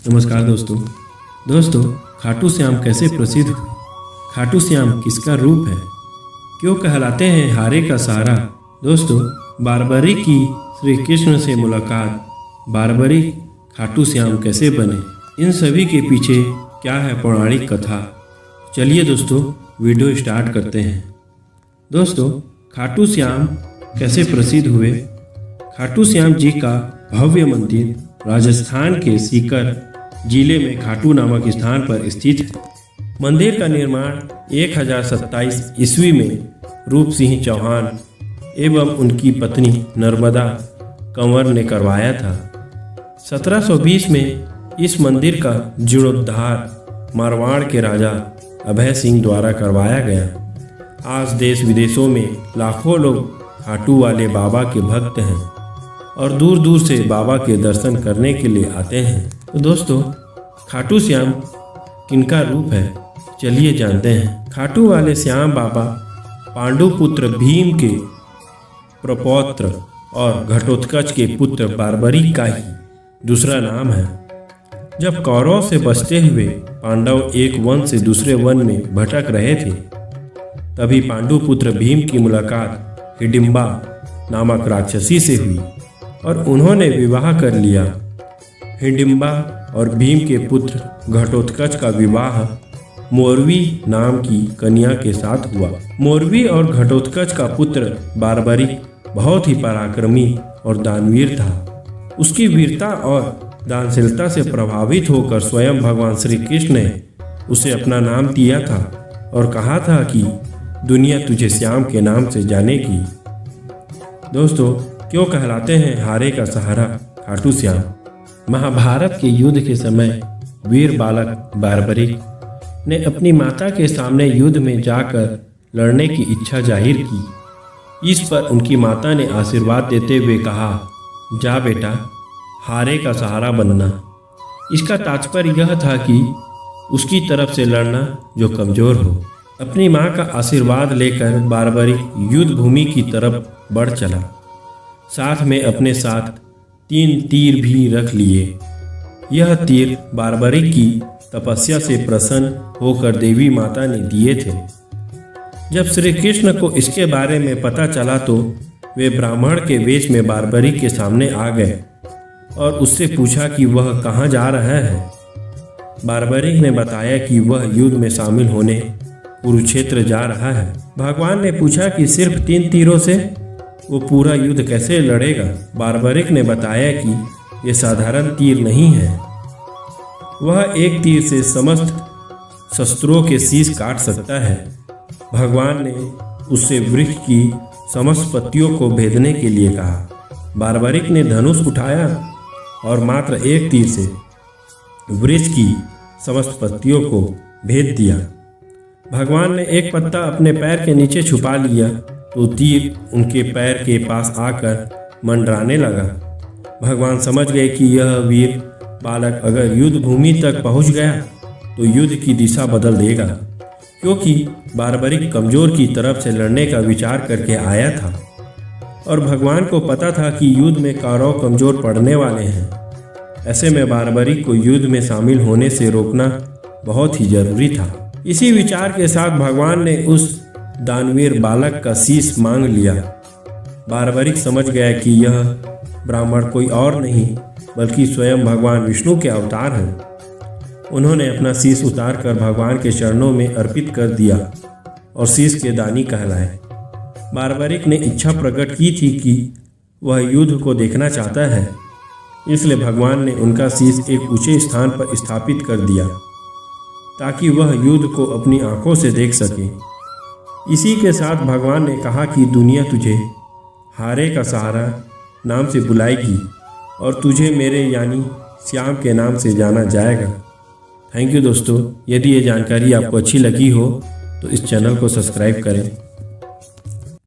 नमस्कार दोस्तों खाटू श्याम कैसे प्रसिद्ध हुए? खाटू श्याम किसका रूप है? क्यों कहलाते हैं हारे का सहारा? दोस्तों, बारबरी की श्री कृष्ण से मुलाकात, बारबरी खाटू श्याम कैसे बने, इन सभी के पीछे क्या है पौराणिक कथा? चलिए दोस्तों वीडियो स्टार्ट करते हैं। दोस्तों, खाटू श्याम कैसे प्रसिद्ध हुए? खाटू श्याम जी का भव्य मंदिर राजस्थान के सीकर जिले में खाटू नामक स्थान पर स्थित है। मंदिर का निर्माण 1027 ईस्वी में रूप सिंह चौहान एवं उनकी पत्नी नर्मदा कंवर ने करवाया था। 1720 में इस मंदिर का जीर्णोद्धार मारवाड़ के राजा अभय सिंह द्वारा करवाया गया। आज देश विदेशों में लाखों लोग खाटू वाले बाबा के भक्त हैं और दूर दूर से बाबा के दर्शन करने के लिए आते हैं। तो दोस्तों, खाटू श्याम किनका रूप है, चलिए जानते हैं। खाटू वाले श्याम बाबा पांडु पुत्र भीम के प्रपौत्र और घटोत्कच के पुत्र बारबरी का ही दूसरा नाम है। जब कौरवों से बचते हुए पांडव एक वन से दूसरे वन में भटक रहे थे, तभी पांडु पुत्र भीम की मुलाकात हिडिंबा नामक राक्षसी से हुई और उन्होंने विवाह कर लिया। हिडिंबा और भीम के पुत्र घटोत्कच का विवाह मोरवी नाम की कन्या के साथ हुआ। मोरवी और घटोत्कच का पुत्र बारबरी बहुत ही पराक्रमी और दानवीर था। उसकी वीरता और दानशीलता से प्रभावित होकर स्वयं भगवान श्री कृष्ण ने उसे अपना नाम दिया था और कहा था कि दुनिया तुझे श्याम के नाम से जानेगी। दोस्तों, क्यों कहलाते हैं हारे का सहारा खाटू श्याम? महाभारत के युद्ध के समय वीर बालक बारबरी ने अपनी माता के सामने युद्ध में जाकर लड़ने की इच्छा जाहिर की। इस पर उनकी माता ने आशीर्वाद देते हुए कहा, जा बेटा, हारे का सहारा बनना। इसका तात्पर्य यह था कि उसकी तरफ से लड़ना जो कमजोर हो। अपनी मां का आशीर्वाद लेकर बारबरी युद्ध भूमि की तरफ बढ़ चला। साथ में अपने साथ 3 तीर भी रख लिए। यह तीर बारबरी की तपस्या से प्रसन्न होकर देवी माता ने दिए थे। जब श्री कृष्ण को इसके बारे में पता चला तो वे ब्राह्मण के वेश में बारबरी के सामने आ गए और उससे पूछा कि वह कहाँ जा रहा है। बारबरी ने बताया कि वह युद्ध में शामिल होने कुरुक्षेत्र जा रहा है। भगवान ने पूछा कि सिर्फ 3 तीरों से वो पूरा युद्ध कैसे लड़ेगा? बारबरिक ने बताया कि ये साधारण तीर नहीं है, वह एक तीर से समस्त शस्त्रों के शीश काट सकता है। भगवान ने उससे वृक्ष की समस्त पत्तियों को भेदने के लिए कहा। बारबरिक ने धनुष उठाया और मात्र एक तीर से वृक्ष की समस्त पत्तियों को भेद दिया। भगवान ने एक पत्ता अपने पैर के नीचे छुपा लिया तो तीर उनके पैर के पास आकर मंडराने लगा। भगवान समझ गए कि यह वीर बालक अगर युद्ध भूमि तक पहुंच गया तो युद्ध की दिशा बदल देगा, क्योंकि बारबरिक कमजोर की तरफ से लड़ने का विचार करके आया था और भगवान को पता था कि युद्ध में कौरव कमजोर पड़ने वाले हैं। ऐसे में बारबरिक को युद्ध में शामिल होने से रोकना बहुत ही जरूरी था। इसी विचार के साथ भगवान ने उस दानवीर बालक का शीश मांग लिया। बारबरिक समझ गया कि यह ब्राह्मण कोई और नहीं बल्कि स्वयं भगवान विष्णु के अवतार हैं। उन्होंने अपना शीश उतार कर भगवान के चरणों में अर्पित कर दिया और शीश के दानी कहलाए। बारबरिक ने इच्छा प्रकट की थी कि वह युद्ध को देखना चाहता है, इसलिए भगवान ने उनका शीश एक ऊंचे स्थान पर स्थापित कर दिया ताकि वह युद्ध को अपनी आंखों से देख सके। इसी के साथ भगवान ने कहा कि दुनिया तुझे हारे का सहारा नाम से बुलाएगी और तुझे मेरे यानी श्याम के नाम से जाना जाएगा। थैंक यू दोस्तों। यदि ये जानकारी आपको अच्छी लगी हो तो इस चैनल को सब्सक्राइब करें।